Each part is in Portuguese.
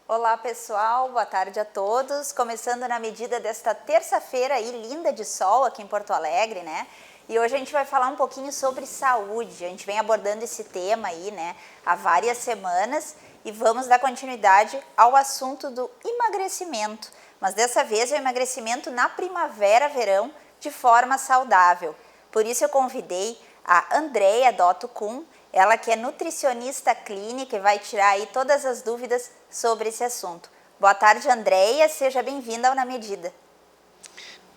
Olá pessoal, boa tarde a todos. Começando na medida desta terça-feira aí linda de sol aqui em Porto Alegre, né? E hoje a gente vai falar um pouquinho sobre saúde. A gente vem abordando esse tema aí, né, há várias semanas e vamos dar continuidade ao assunto do emagrecimento. Mas dessa vez é o emagrecimento na primavera-verão de forma saudável. Por isso eu convidei a Andrea Dotto Kuhn, ela que é nutricionista clínica e vai tirar aí todas as dúvidas sobre esse assunto. Boa tarde, Andrea, seja bem-vinda ao Na Medida.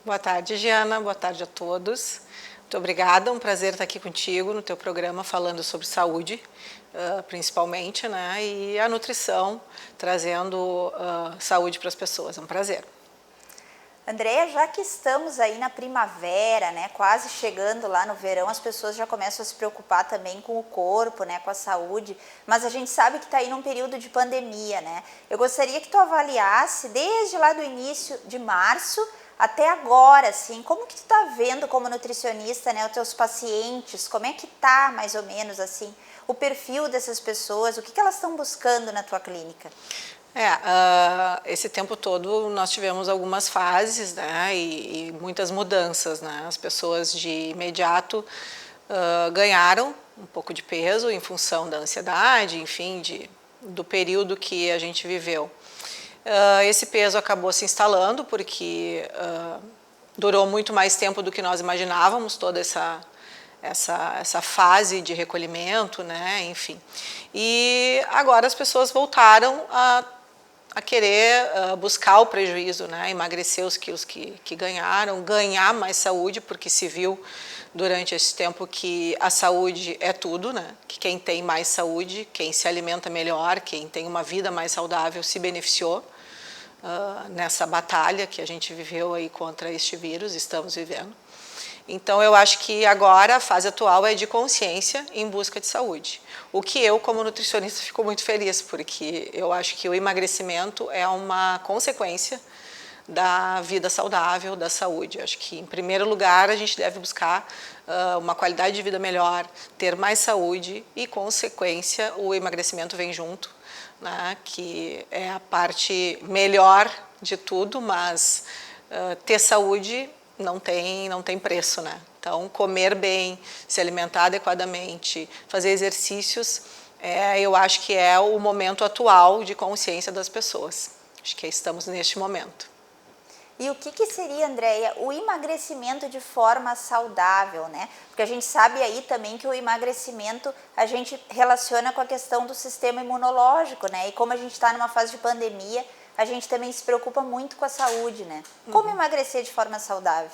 Boa tarde, Giana, boa tarde a todos. Muito obrigada, um prazer estar aqui contigo no teu programa falando sobre saúde, principalmente, né, e a nutrição, trazendo saúde para as pessoas, é um prazer. Andrea, já que estamos aí na primavera, né, quase chegando lá no verão, as pessoas já começam a se preocupar também com o corpo, né, com a saúde, mas a gente sabe que está aí num período de pandemia, né? Eu gostaria que tu avaliasse desde lá do início de março até agora, assim, como que tu tá vendo como nutricionista, né, os teus pacientes, como é que tá mais ou menos assim, o perfil dessas pessoas, o que elas estão buscando na tua clínica? Esse tempo todo nós tivemos algumas fases, né, e muitas mudanças, né, as pessoas de imediato ganharam um pouco de peso em função da ansiedade, enfim, do período que a gente viveu. Esse peso acabou se instalando porque durou muito mais tempo do que nós imaginávamos, toda essa fase de recolhimento, né, enfim. E agora as pessoas voltaram a querer buscar o prejuízo, né, emagrecer os quilos que ganharam, ganhar mais saúde, porque se viu durante esse tempo que a saúde é tudo, né, que quem tem mais saúde, quem se alimenta melhor, quem tem uma vida mais saudável se beneficiou nessa batalha que a gente viveu aí contra este vírus, estamos vivendo. Então, eu acho que agora a fase atual é de consciência em busca de saúde. O que eu, como nutricionista, fico muito feliz, porque eu acho que o emagrecimento é uma consequência da vida saudável, da saúde. Eu acho que, em primeiro lugar, a gente deve buscar uma qualidade de vida melhor, ter mais saúde e, consequência, o emagrecimento vem junto, né, que é a parte melhor de tudo, mas ter saúde não tem preço, né? Então, comer bem, se alimentar adequadamente, fazer exercícios, eu acho que é o momento atual de consciência das pessoas. Acho que estamos neste momento. E o que seria, Andrea, o emagrecimento de forma saudável, né? Porque a gente sabe aí também que o emagrecimento a gente relaciona com a questão do sistema imunológico, né? E como a gente está numa fase de pandemia, a gente também se preocupa muito com a saúde, né? Como emagrecer de forma saudável?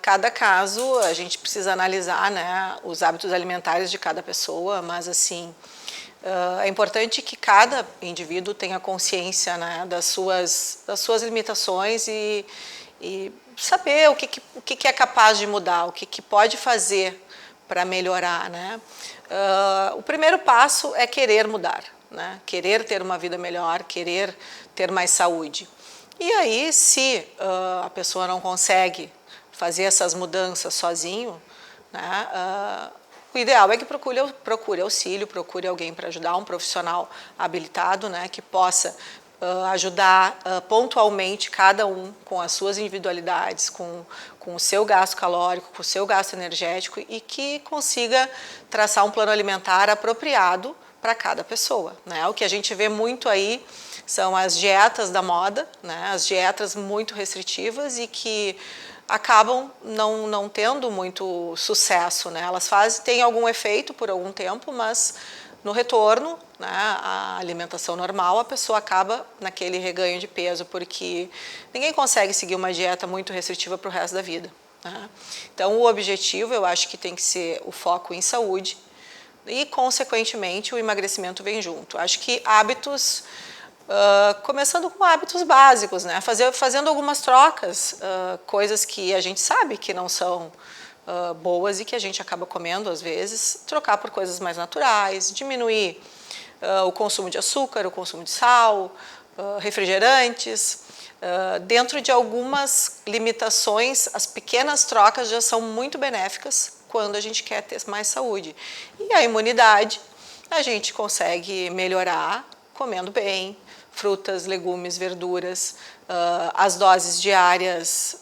Cada caso a gente precisa analisar, né, os hábitos alimentares de cada pessoa, mas assim, é importante que cada indivíduo tenha consciência, né, das suas limitações e saber o que é capaz de mudar, o que pode fazer para melhorar, né? O primeiro passo é querer mudar, né? Querer ter uma vida melhor, querer ter mais saúde. E aí, se a pessoa não consegue fazer essas mudanças sozinho, né, o ideal é que procure auxílio, procure alguém para ajudar, um profissional habilitado, né, que possa ajudar pontualmente cada um com as suas individualidades, com o seu gasto calórico, com o seu gasto energético e que consiga traçar um plano alimentar apropriado para cada pessoa, né? O que a gente vê muito aí são as dietas da moda, né? As dietas muito restritivas e que acabam não tendo muito sucesso, né? Elas têm algum efeito por algum tempo, mas no retorno, né, à alimentação normal, a pessoa acaba naquele reganho de peso, porque ninguém consegue seguir uma dieta muito restritiva para o resto da vida, né? Então, o objetivo, eu acho que tem que ser o foco em saúde e, consequentemente, o emagrecimento vem junto. Acho que hábitos, começando com hábitos básicos, né? Fazendo algumas trocas, coisas que a gente sabe que não são boas e que a gente acaba comendo às vezes, trocar por coisas mais naturais, diminuir o consumo de açúcar, o consumo de sal, refrigerantes, dentro de algumas limitações, as pequenas trocas já são muito benéficas quando a gente quer ter mais saúde. E a imunidade a gente consegue melhorar comendo bem, frutas, legumes, verduras, as doses diárias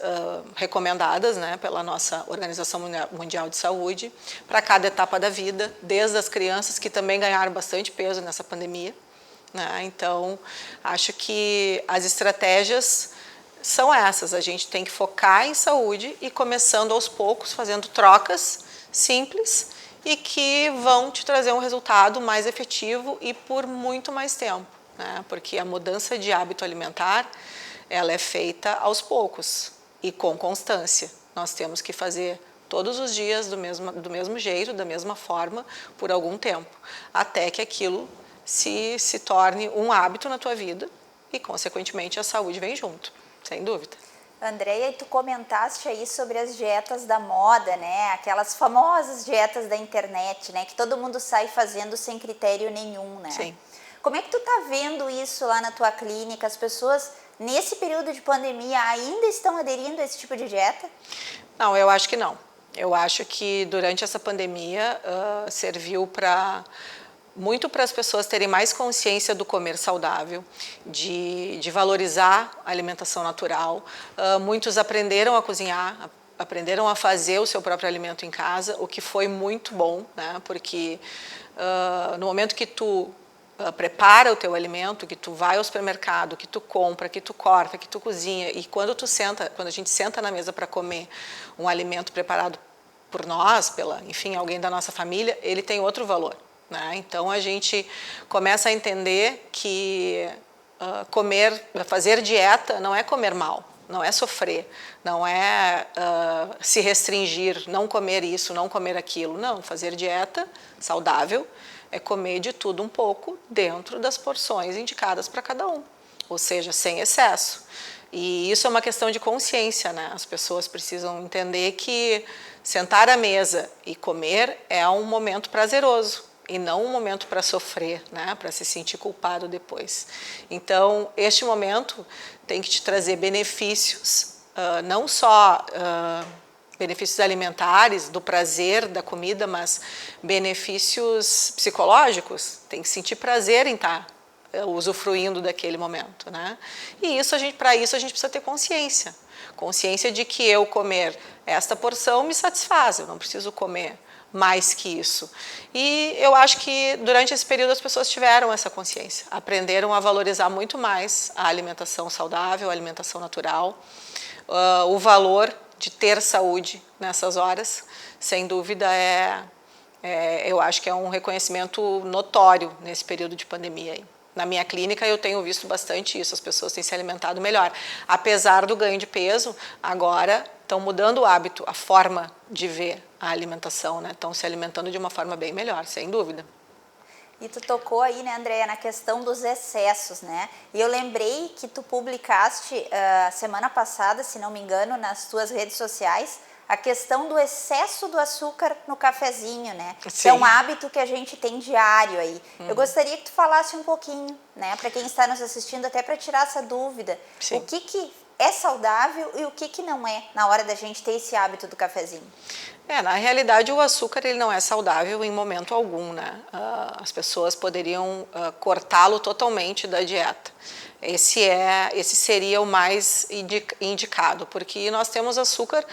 recomendadas, né, pela nossa Organização Mundial de Saúde, para cada etapa da vida, desde as crianças, que também ganharam bastante peso nessa pandemia, né? Então, acho que as estratégias são essas, a gente tem que focar em saúde e começando aos poucos, fazendo trocas simples e que vão te trazer um resultado mais efetivo e por muito mais tempo, né? Porque a mudança de hábito alimentar, ela é feita aos poucos e com constância. Nós temos que fazer todos os dias do mesmo jeito, da mesma forma, por algum tempo, até que aquilo se torne um hábito na tua vida e, consequentemente, a saúde vem junto, sem dúvida. Andréia, tu comentaste aí sobre as dietas da moda, né? Aquelas famosas dietas da internet, né? Que todo mundo sai fazendo sem critério nenhum, né? Sim. Como é que tu tá vendo isso lá na tua clínica? As pessoas, nesse período de pandemia, ainda estão aderindo a esse tipo de dieta? Não, eu acho que não. Eu acho que durante essa pandemia serviu muito para as pessoas terem mais consciência do comer saudável, de valorizar a alimentação natural. Muitos aprenderam a cozinhar, aprenderam a fazer o seu próprio alimento em casa, o que foi muito bom, né? Porque no momento que tu prepara o teu alimento, que tu vai ao supermercado, que tu compra, que tu corta, que tu cozinha, e quando a gente senta na mesa para comer um alimento preparado por nós, enfim, alguém da nossa família, ele tem outro valor, né? Então a gente começa a entender que fazer dieta não é comer mal, não é sofrer, não é se restringir, não comer isso, não comer aquilo. Não, fazer dieta saudável é comer de tudo um pouco dentro das porções indicadas para cada um, ou seja, sem excesso. E isso é uma questão de consciência, né? As pessoas precisam entender que sentar à mesa e comer é um momento prazeroso e não um momento para sofrer, né? Para se sentir culpado depois. Então, este momento tem que te trazer benefícios, não só benefícios alimentares, do prazer da comida, mas benefícios psicológicos. Tem que sentir prazer em estar usufruindo daquele momento, né? E para isso a gente precisa ter consciência. Consciência de que eu comer esta porção me satisfaz, eu não preciso comer mais que isso. E eu acho que durante esse período as pessoas tiveram essa consciência, aprenderam a valorizar muito mais a alimentação saudável, a alimentação natural, o valor de ter saúde nessas horas, sem dúvida eu acho que é um reconhecimento notório nesse período de pandemia aí. Na minha clínica eu tenho visto bastante isso, as pessoas têm se alimentado melhor. Apesar do ganho de peso, agora estão mudando o hábito, a forma de ver a alimentação, né? Estão se alimentando de uma forma bem melhor, sem dúvida. E tu tocou aí, né, Andréia, na questão dos excessos, né? E eu lembrei que tu publicaste semana passada, se não me engano, nas tuas redes sociais, a questão do excesso do açúcar no cafezinho, né? Sim. É um hábito que a gente tem diário aí. Eu gostaria que tu falasse um pouquinho, né, para quem está nos assistindo, até para tirar essa dúvida. Sim. O que é saudável e o que não é na hora da gente ter esse hábito do cafezinho? Na realidade, o açúcar ele não é saudável em momento algum, né? As pessoas poderiam cortá-lo totalmente da dieta. Esse seria o mais indicado, porque nós temos açúcar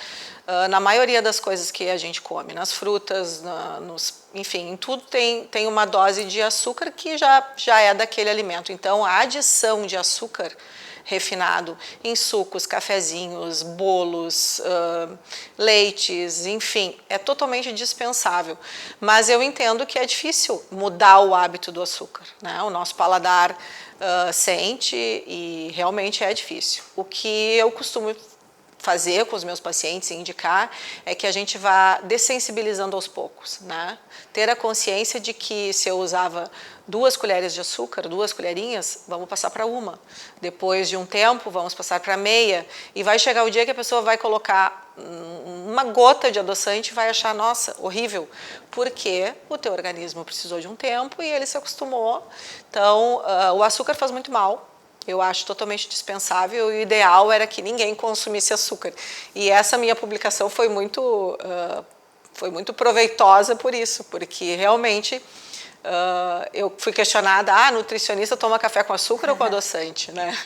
na maioria das coisas que a gente come, nas frutas, enfim, em tudo tem uma dose de açúcar que já é daquele alimento. Então, a adição de açúcar refinado em sucos, cafezinhos, bolos, leites, enfim, é totalmente dispensável. Mas eu entendo que é difícil mudar o hábito do açúcar, né? O nosso paladar sente e realmente é difícil. O que eu costumo fazer com os meus pacientes e indicar é que a gente vá dessensibilizando aos poucos, né? Ter a consciência de que se eu usava 2 colheres de açúcar, 2 colherinhas, vamos passar para 1. Depois de um tempo, vamos passar para meia. E vai chegar o dia que a pessoa vai colocar uma gota de adoçante e vai achar, nossa, horrível, porque o teu organismo precisou de um tempo e ele se acostumou. Então, o açúcar faz muito mal. Eu acho totalmente dispensável e o ideal era que ninguém consumisse açúcar. E essa minha publicação foi muito proveitosa por isso, porque realmente eu fui questionada, nutricionista toma café com açúcar ou com adoçante, né?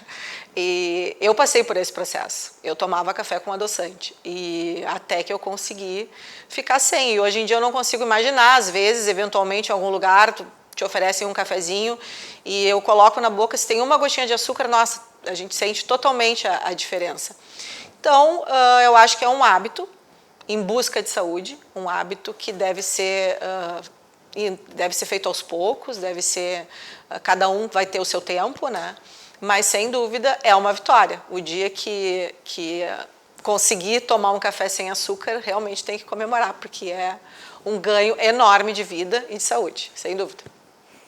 E eu passei por esse processo. Eu tomava café com adoçante e até que eu consegui ficar sem. E hoje em dia eu não consigo imaginar, às vezes, eventualmente, em algum lugar, te oferecem um cafezinho e eu coloco na boca, se tem uma gotinha de açúcar, nossa, a gente sente totalmente a diferença. Então, eu acho que é um hábito em busca de saúde, um hábito que deve ser feito aos poucos, cada um vai ter o seu tempo, né? Mas, sem dúvida, é uma vitória. O dia que conseguir tomar um café sem açúcar, realmente tem que comemorar, porque é um ganho enorme de vida e de saúde, sem dúvida.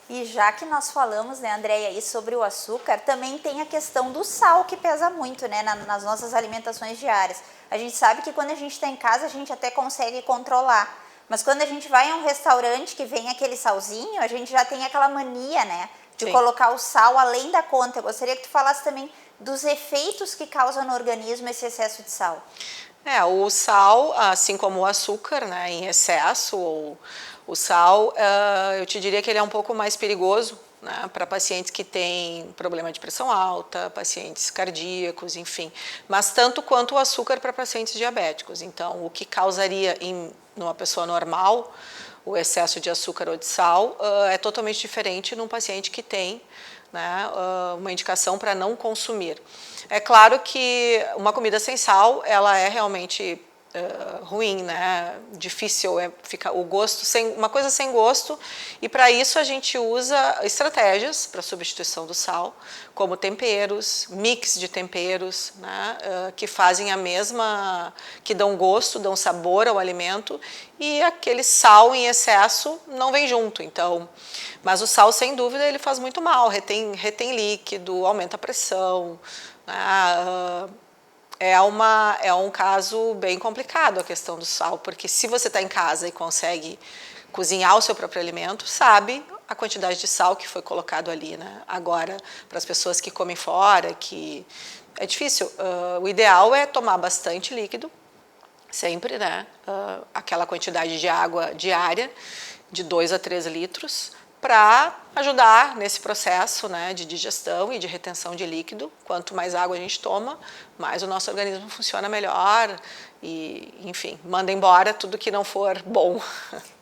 E já que nós falamos, né, Andréia, aí sobre o açúcar, também tem a questão do sal, que pesa muito, né, nas nossas alimentações diárias. A gente sabe que quando a gente está em casa, a gente até consegue controlar. Mas quando a gente vai a um restaurante que vem aquele salzinho, a gente já tem aquela mania, né, de colocar o sal além da conta. Eu gostaria que tu falasse também dos efeitos que causa no organismo esse excesso de sal. O sal, assim como o açúcar, né, em excesso, ou o sal, eu te diria que ele é um pouco mais perigoso, né, para pacientes que têm problema de pressão alta, pacientes cardíacos, enfim. Mas tanto quanto o açúcar para pacientes diabéticos. Então, o que causaria numa pessoa normal o excesso de açúcar ou de sal é totalmente diferente num paciente que tem, né, uma indicação para não consumir. É claro que uma comida sem sal, ela é realmente ruim, né? Difícil, fica o gosto uma coisa sem gosto, e para isso a gente usa estratégias para substituição do sal, como temperos, mix de temperos, né? Que fazem que dão gosto, dão sabor ao alimento, e aquele sal em excesso não vem junto. Então, mas o sal, sem dúvida, ele faz muito mal, retém líquido, aumenta a pressão, né? É um caso bem complicado a questão do sal, porque se você está em casa e consegue cozinhar o seu próprio alimento, sabe a quantidade de sal que foi colocado ali, né? Agora, para as pessoas que comem fora, que é difícil, o ideal é tomar bastante líquido, sempre, né? Aquela quantidade de água diária, de 2 a 3 litros, para ajudar nesse processo, né, de digestão e de retenção de líquido. Quanto mais água a gente toma, mais o nosso organismo funciona melhor e, enfim, manda embora tudo que não for bom.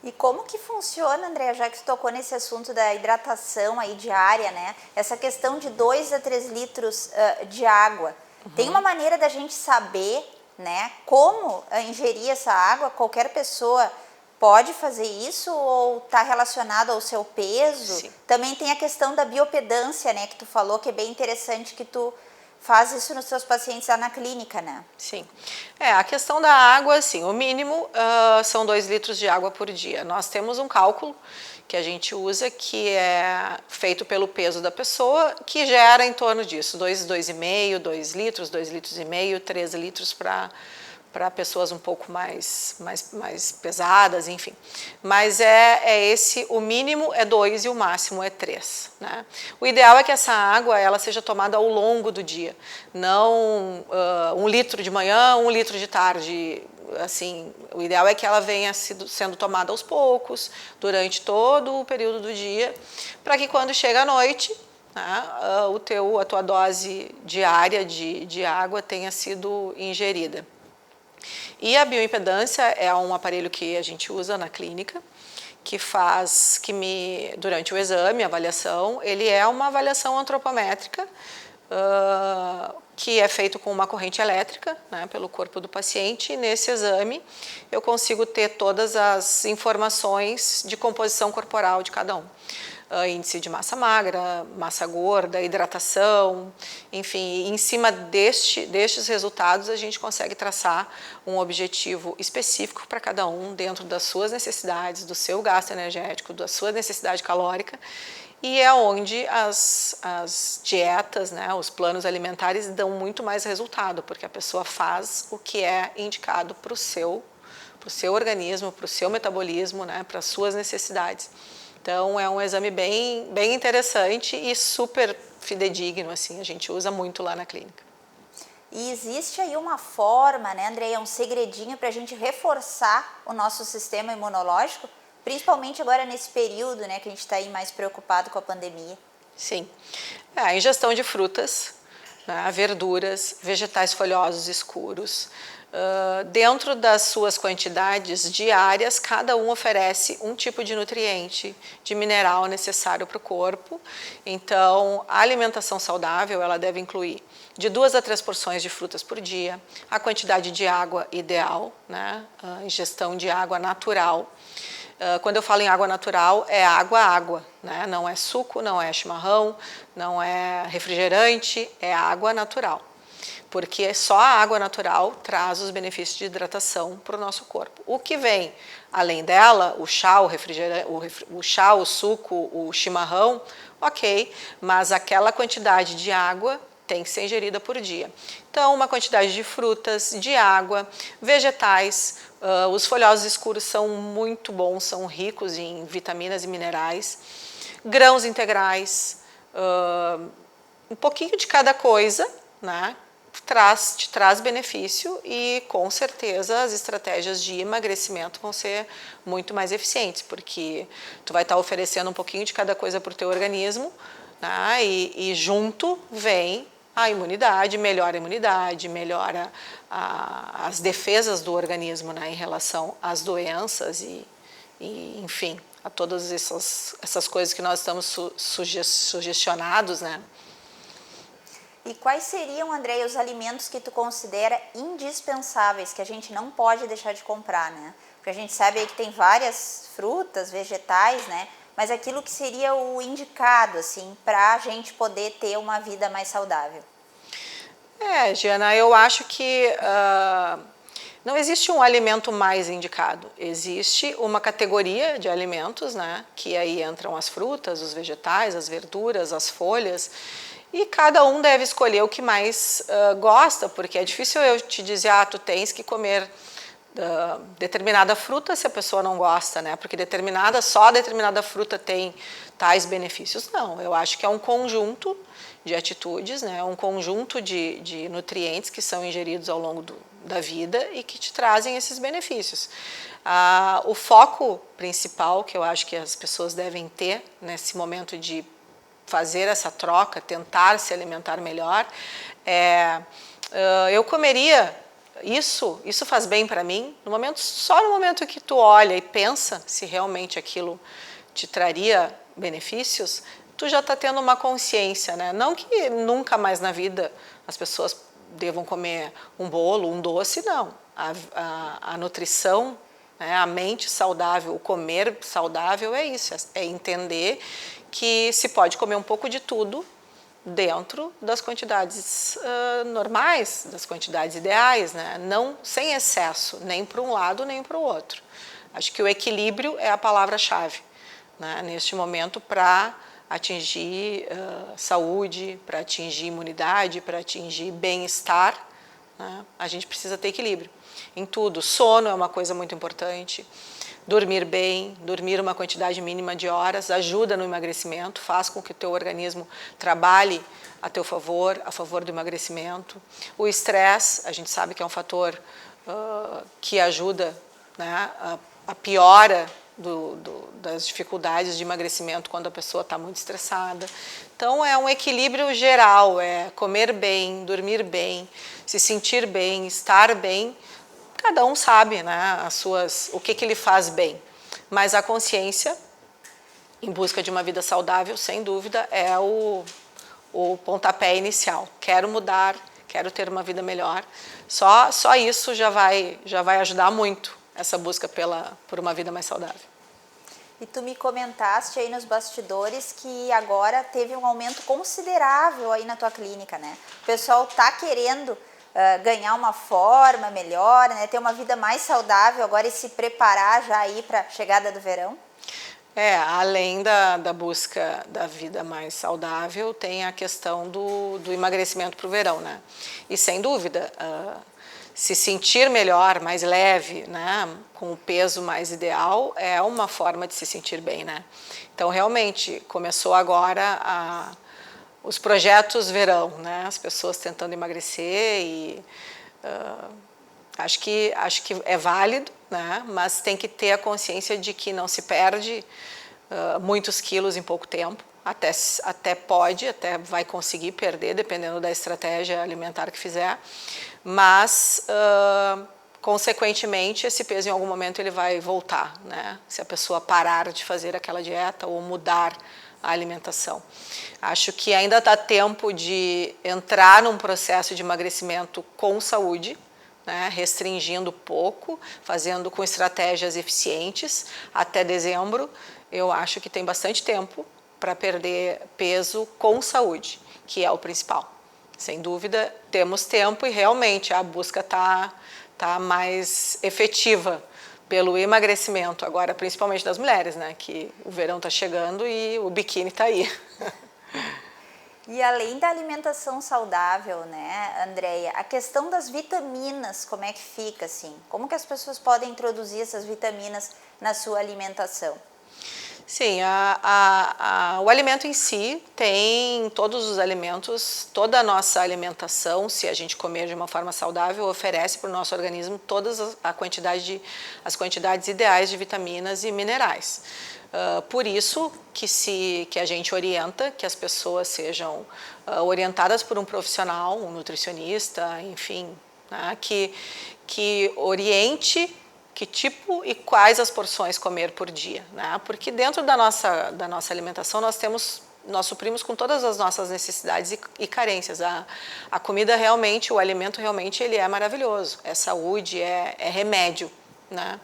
E como que funciona, Andréia, já que tu tocou nesse assunto da hidratação aí diária, né? Essa questão de 2 a 3 litros de água. Tem uma maneira da gente saber, né, como ingerir essa água? Qualquer pessoa pode fazer isso ou está relacionado ao seu peso? Sim. Também tem a questão da biopedância, né, que tu falou, que é bem interessante, que tu faz isso nos seus pacientes lá na clínica, né? Sim. A questão da água, assim, o mínimo são 2 litros de água por dia. Nós temos um cálculo que a gente usa, que é feito pelo peso da pessoa, que gera em torno disso, 2,5, 2 litros, 2 litros e meio, 3 litros para pessoas um pouco mais pesadas, enfim. Mas o mínimo é 2 e o máximo é 3. Né? O ideal é que essa água ela seja tomada ao longo do dia, não 1 litro de manhã, 1 litro de tarde. Assim, o ideal é que ela venha sendo tomada aos poucos, durante todo o período do dia, para que quando chega a noite, né, a tua dose diária de água tenha sido ingerida. E a bioimpedância é um aparelho que a gente usa na clínica, durante o exame, a avaliação, ele é uma avaliação antropométrica, que é feito com uma corrente elétrica, né, pelo corpo do paciente, e nesse exame eu consigo ter todas as informações de composição corporal de cada um. Índice de massa magra, massa gorda, hidratação, enfim, em cima destes resultados a gente consegue traçar um objetivo específico para cada um dentro das suas necessidades, do seu gasto energético, da sua necessidade calórica, e é onde as dietas, né, os planos alimentares dão muito mais resultado, porque a pessoa faz o que é indicado para o seu organismo, para o seu metabolismo, né, para as suas necessidades. Então, é um exame bem interessante e super fidedigno, assim, a gente usa muito lá na clínica. E existe aí uma forma, né, Andreia, um segredinho para a gente reforçar o nosso sistema imunológico, principalmente agora nesse período, né, que a gente está aí mais preocupado com a pandemia? Sim, a ingestão de frutas, né, verduras, vegetais folhosos escuros, dentro das suas quantidades diárias, cada um oferece um tipo de nutriente, de mineral necessário para o corpo. Então, a alimentação saudável, ela deve incluir de 2 a 3 porções de frutas por dia, a quantidade de água ideal, né, a ingestão de água natural. Quando eu falo em água natural, é água, né? Não é suco, não é chimarrão, não é refrigerante, é água natural. Porque só a água natural traz os benefícios de hidratação para o nosso corpo. O que vem além dela, o chá, o refrigerante, o chá, o suco, o chimarrão, ok, mas aquela quantidade de água tem que ser ingerida por dia. Então, uma quantidade de frutas, de água, vegetais, os folhosos escuros são muito bons, são ricos em vitaminas e minerais, grãos integrais, um pouquinho de cada coisa, né? Te traz benefício e, com certeza, as estratégias de emagrecimento vão ser muito mais eficientes, porque tu vai estar oferecendo um pouquinho de cada coisa para o teu organismo, né? E junto vem a imunidade, melhora as defesas do organismo, né, em relação às doenças e enfim, a todas essas coisas que nós estamos sugestionados, né? E quais seriam, Andreia, os alimentos que tu considera indispensáveis, que a gente não pode deixar de comprar, né? Porque a gente sabe aí que tem várias frutas, vegetais, né? Mas aquilo que seria o indicado, assim, para a gente poder ter uma vida mais saudável. Giana, eu acho que não existe um alimento mais indicado. Existe uma categoria de alimentos, né? Que aí entram as frutas, os vegetais, as verduras, as folhas. E cada um deve escolher o que mais gosta, porque é difícil eu te dizer, tu tens que comer determinada fruta se a pessoa não gosta, né? Porque só determinada fruta tem tais benefícios. Não, eu acho que é um conjunto de atitudes, né? Um conjunto de nutrientes que são ingeridos ao longo da vida e que te trazem esses benefícios. O foco principal que eu acho que as pessoas devem ter nesse momento de fazer essa troca, tentar se alimentar melhor, eu comeria isso faz bem para mim, só no momento que tu olha e pensa se realmente aquilo te traria benefícios, tu já está tendo uma consciência, né? Não que nunca mais na vida as pessoas devam comer um bolo, um doce, não. A nutrição, né, a mente saudável, o comer saudável é isso, é entender que se pode comer um pouco de tudo dentro das quantidades normais, das quantidades ideais, né? Não sem excesso, nem para um lado nem para o outro. Acho que o equilíbrio é a palavra-chave, né, neste momento para atingir saúde, para atingir imunidade, para atingir bem-estar, né? A gente precisa ter equilíbrio em tudo. Sono é uma coisa muito importante. Dormir bem, dormir uma quantidade mínima de horas ajuda no emagrecimento, faz com que o teu organismo trabalhe a teu favor, a favor do emagrecimento. O estresse, a gente sabe que é um fator que ajuda, né, a piora das dificuldades de emagrecimento quando a pessoa está muito estressada. Então é um equilíbrio geral, é comer bem, dormir bem, se sentir bem, estar bem. Cada um sabe, né, o que lhe faz bem, mas a consciência em busca de uma vida saudável, sem dúvida, é o pontapé inicial. Quero mudar, quero ter uma vida melhor. Só isso já vai ajudar muito essa busca por uma vida mais saudável. E tu me comentaste aí nos bastidores que agora teve um aumento considerável aí na tua clínica, né? O pessoal tá querendo ganhar uma forma melhor, né? Ter uma vida mais saudável agora e se preparar já aí para a chegada do verão? Além da busca da vida mais saudável, tem a questão do emagrecimento para o verão, né? E sem dúvida, se sentir melhor, mais leve, né, com o peso mais ideal, é uma forma de se sentir bem, né? Então, realmente, começou agora os projetos verão, né? As pessoas tentando emagrecer e acho que é válido, né? Mas tem que ter a consciência de que não se perde muitos quilos em pouco tempo. Até pode, até vai conseguir perder, dependendo da estratégia alimentar que fizer, mas consequentemente esse peso em algum momento ele vai voltar, né? Se a pessoa parar de fazer aquela dieta ou mudar a alimentação. Acho que ainda dá tempo de entrar num processo de emagrecimento com saúde, né? Restringindo pouco, fazendo com estratégias eficientes até dezembro. Eu acho que tem bastante tempo para perder peso com saúde, que é o principal. Sem dúvida, temos tempo e realmente a busca tá mais efetiva pelo emagrecimento, agora principalmente das mulheres, né? Que o verão está chegando e o biquíni está aí. E além da alimentação saudável, né, Andréia, a questão das vitaminas, como é que fica assim? Como que as pessoas podem introduzir essas vitaminas na sua alimentação? Sim, o alimento em si tem todos os alimentos, toda a nossa alimentação, se a gente comer de uma forma saudável, oferece para o nosso organismo todas as quantidades ideais de vitaminas e minerais. Por isso que a gente orienta que as pessoas sejam orientadas por um profissional, um nutricionista, enfim, né, que oriente que tipo e quais as porções comer por dia, né? Porque dentro da nossa alimentação nós suprimos com todas as nossas necessidades e carências. A comida realmente, o alimento realmente ele é maravilhoso, é saúde, é remédio, né?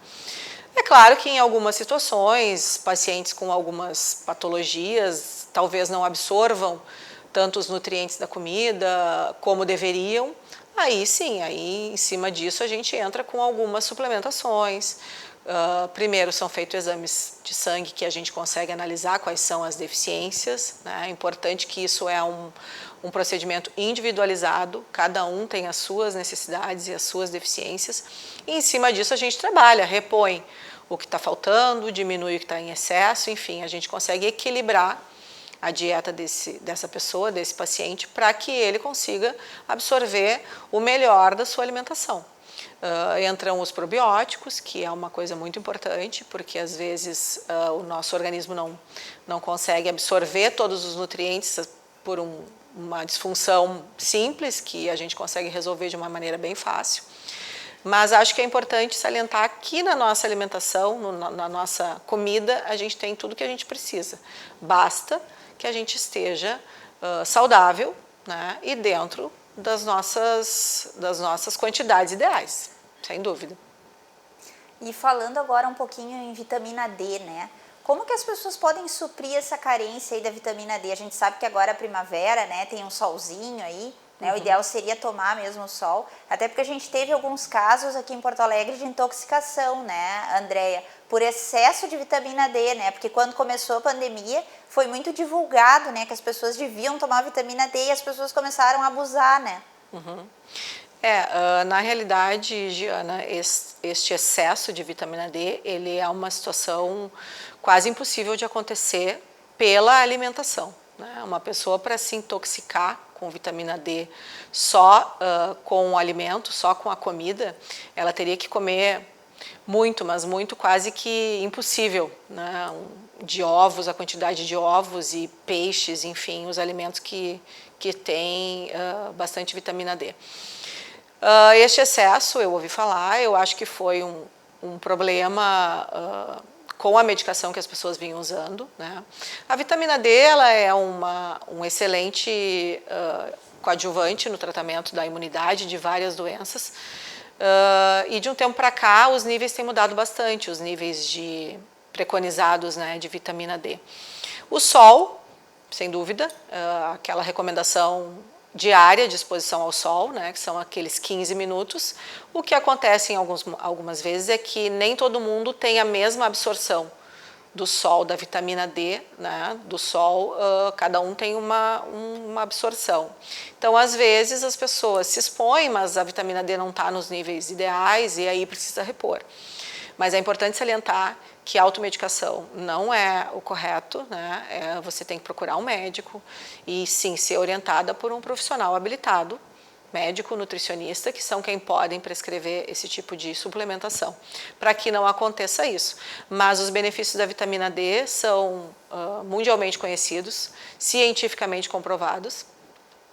É claro que em algumas situações, pacientes com algumas patologias talvez não absorvam tanto os nutrientes da comida como deveriam. Aí sim, aí em cima disso a gente entra com algumas suplementações. Primeiro são feitos exames de sangue que a gente consegue analisar quais são as deficiências, né? É importante que isso é um procedimento individualizado, cada um tem as suas necessidades e as suas deficiências, e em cima disso a gente trabalha, repõe o que está faltando, diminui o que está em excesso, enfim, a gente consegue equilibrar a dieta dessa pessoa, desse paciente, para que ele consiga absorver o melhor da sua alimentação. Entram os probióticos, que é uma coisa muito importante, porque às vezes o nosso organismo não consegue absorver todos os nutrientes por uma disfunção simples, que a gente consegue resolver de uma maneira bem fácil. Mas acho que é importante salientar que na nossa alimentação, na nossa comida, a gente tem tudo que a gente precisa. Basta que a gente esteja saudável, né, e dentro das nossas quantidades ideais, sem dúvida. E falando agora um pouquinho em vitamina D, né? Como que as pessoas podem suprir essa carência aí da vitamina D? A gente sabe que agora é primavera, né? Tem um solzinho aí, né? O ideal seria tomar mesmo o sol, até porque a gente teve alguns casos aqui em Porto Alegre de intoxicação, né, Andréia? Por excesso de vitamina D, né? Porque quando começou a pandemia, foi muito divulgado, né? Que as pessoas deviam tomar vitamina D e as pessoas começaram a abusar, né? Uhum. Na realidade, Giana, este excesso de vitamina D, ele é uma situação quase impossível de acontecer pela alimentação, né? Uma pessoa para se intoxicar com vitamina D só com o alimento, só com a comida, ela teria que comer muito, mas muito, quase que impossível, né? De ovos, a quantidade de ovos e peixes, enfim, os alimentos que têm bastante vitamina D. Este excesso, eu ouvi falar, eu acho que foi um problema com a medicação que as pessoas vinham usando, né? A vitamina D ela é um excelente coadjuvante no tratamento da imunidade de várias doenças. E de um tempo para cá, os níveis têm mudado bastante, os níveis preconizados, né, de vitamina D. O sol, sem dúvida, aquela recomendação diária de exposição ao sol, né, que são aqueles 15 minutos. O que acontece algumas vezes é que nem todo mundo tem a mesma absorção do sol, da vitamina D, né, do sol, cada um tem uma absorção. Então, às vezes, as pessoas se expõem, mas a vitamina D não está nos níveis ideais e aí precisa repor. Mas é importante salientar que a automedicação não é o correto, né? Você tem que procurar um médico e sim ser orientada por um profissional habilitado, médico, nutricionista, que são quem podem prescrever esse tipo de suplementação, para que não aconteça isso. Mas os benefícios da vitamina D são mundialmente conhecidos, cientificamente comprovados,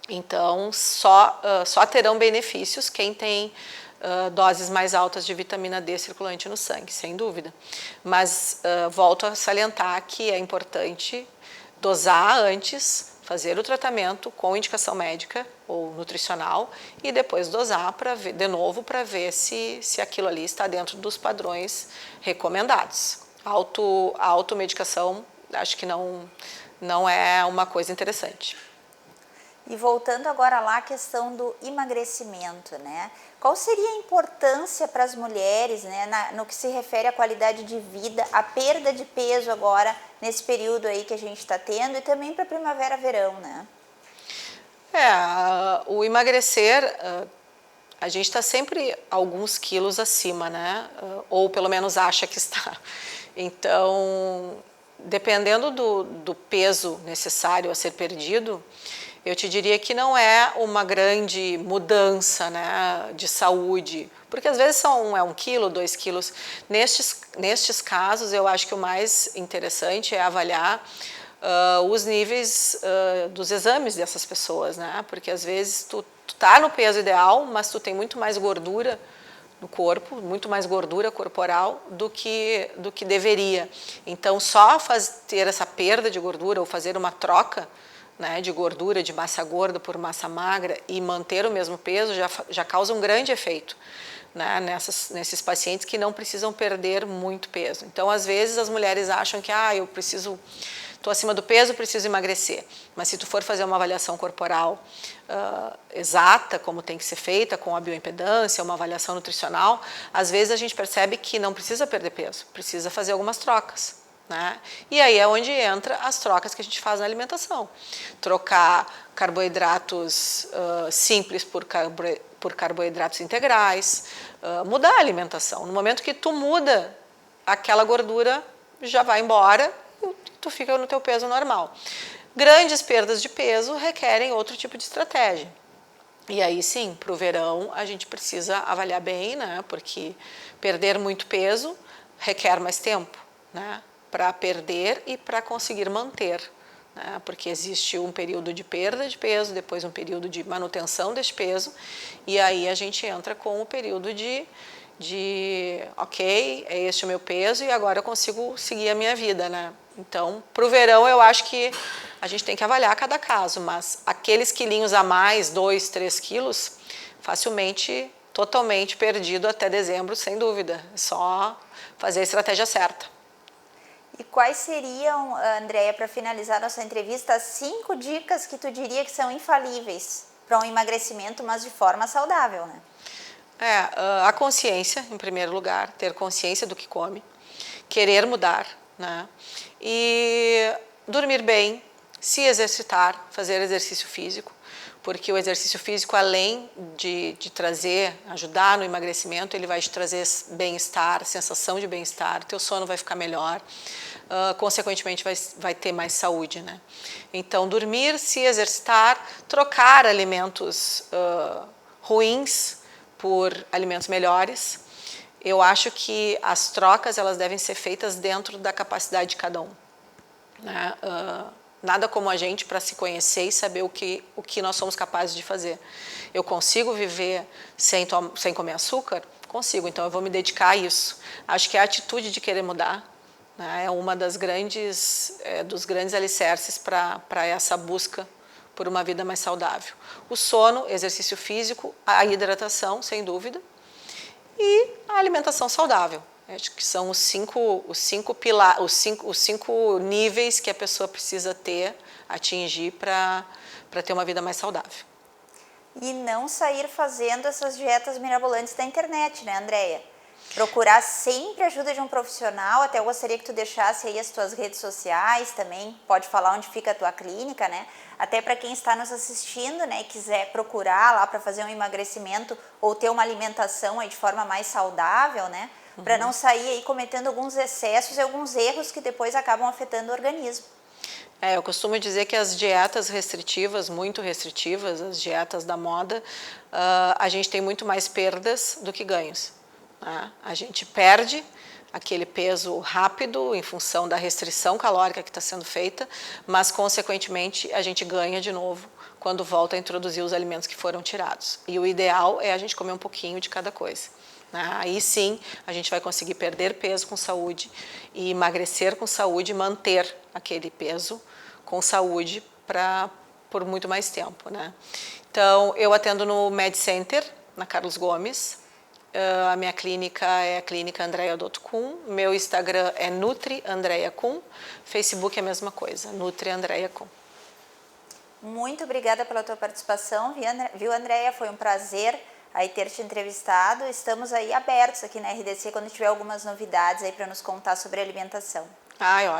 então só terão benefícios quem tem doses mais altas de vitamina D circulante no sangue, sem dúvida. Mas volto a salientar que é importante dosar antes, fazer o tratamento com indicação médica ou nutricional e depois dosar para ver de novo para ver se aquilo ali está dentro dos padrões recomendados. A automedicação acho que não é uma coisa interessante. E voltando agora lá à questão do emagrecimento, né? Qual seria a importância para as mulheres, né, no que se refere à qualidade de vida, a perda de peso agora, nesse período aí que a gente está tendo e também para primavera-verão, né? O emagrecer, a gente está sempre alguns quilos acima, né? Ou pelo menos acha que está. Então, dependendo do peso necessário a ser perdido, eu te diria que não é uma grande mudança, né, de saúde, porque às vezes é 1 quilo, 2 quilos. Nestes casos, eu acho que o mais interessante é avaliar os níveis dos exames dessas pessoas, né? Porque às vezes tu tá no peso ideal, mas tu tem muito mais gordura no corpo, muito mais gordura corporal do que deveria. Então, só ter essa perda de gordura ou fazer uma troca, né, de gordura, de massa gorda por massa magra e manter o mesmo peso já causa um grande efeito, né, nesses pacientes que não precisam perder muito peso. Então, às vezes, as mulheres acham que estou acima do peso, preciso emagrecer. Mas se tu for fazer uma avaliação corporal exata, como tem que ser feita, com a bioimpedância, uma avaliação nutricional, às vezes a gente percebe que não precisa perder peso, precisa fazer algumas trocas, né? E aí é onde entra as trocas que a gente faz na alimentação. Trocar carboidratos simples por carboidratos integrais, mudar a alimentação. No momento que tu muda, aquela gordura já vai embora e tu fica no teu peso normal. Grandes perdas de peso requerem outro tipo de estratégia. E aí sim, para o verão a gente precisa avaliar bem, né? Porque perder muito peso requer mais tempo, né? Para perder e para conseguir manter, né? Porque existe um período de perda de peso, depois um período de manutenção desse peso, e aí a gente entra com o período de ok, é este o meu peso e agora eu consigo seguir a minha vida, né? Então, para o verão eu acho que a gente tem que avaliar cada caso, mas aqueles quilinhos a mais, 2, 3 quilos, facilmente, totalmente perdido até dezembro, sem dúvida. É só fazer a estratégia certa. E quais seriam, Andréia, para finalizar nossa entrevista, as 5 dicas que tu diria que são infalíveis para um emagrecimento, mas de forma saudável, né? A consciência, em primeiro lugar, ter consciência do que come, querer mudar, né? E dormir bem, se exercitar, fazer exercício físico, porque o exercício físico, além de ajudar no emagrecimento, ele vai te trazer bem-estar, sensação de bem-estar, teu sono vai ficar melhor, consequentemente vai ter mais saúde, né? Então, dormir, se exercitar, trocar alimentos ruins por alimentos melhores. Eu acho que as trocas elas devem ser feitas dentro da capacidade de cada um, né? Nada como a gente para se conhecer e saber o que nós somos capazes de fazer. Eu consigo viver sem comer açúcar? Consigo, então eu vou me dedicar a isso. Acho que a atitude de querer mudar, né, é uma dos grandes alicerces para essa busca por uma vida mais saudável. O sono, exercício físico, a hidratação, sem dúvida, e a alimentação saudável. Acho que são os cinco níveis que a pessoa precisa atingir para ter uma vida mais saudável. E não sair fazendo essas dietas mirabolantes da internet, né, Andréia? Procurar sempre a ajuda de um profissional. Até eu gostaria que tu deixasse aí as tuas redes sociais também. Pode falar onde fica a tua clínica, né? Até para quem está nos assistindo, né, e quiser procurar lá para fazer um emagrecimento ou ter uma alimentação aí de forma mais saudável, né? para não sair aí cometendo alguns excessos e alguns erros que depois acabam afetando o organismo. Eu costumo dizer que as dietas restritivas, muito restritivas, as dietas da moda, a gente tem muito mais perdas do que ganhos. Né? A gente perde aquele peso rápido em função da restrição calórica que está sendo feita, mas, consequentemente, a gente ganha de novo quando volta a introduzir os alimentos que foram tirados. E o ideal é a gente comer um pouquinho de cada coisa. Aí sim a gente vai conseguir perder peso com saúde e emagrecer com saúde e manter aquele peso com saúde por muito mais tempo. Né? Então, eu atendo no Med Center, na Carlos Gomes. A minha clínica é a clínica Andrea Dotcum. Meu Instagram é Nutri Andrea Cum. Facebook é a mesma coisa, Nutri Andrea Cum. Muito obrigada pela tua participação, viu, Andrea? Foi um prazer aí ter te entrevistado. Estamos aí abertos aqui na RDC quando tiver algumas novidades aí para nos contar sobre alimentação.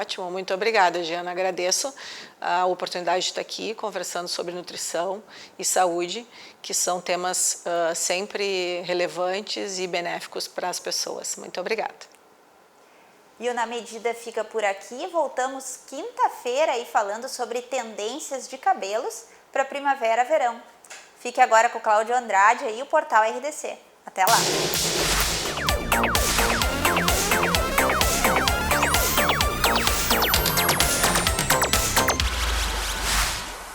Ótimo, muito obrigada, Giana. Agradeço a oportunidade de estar aqui conversando sobre nutrição e saúde, que são temas sempre relevantes e benéficos para as pessoas. Muito obrigada. E o Na Medida fica por aqui. Voltamos quinta-feira aí falando sobre tendências de cabelos para primavera-verão. Fique agora com o Cláudio Andrade e o portal RDC. Até lá!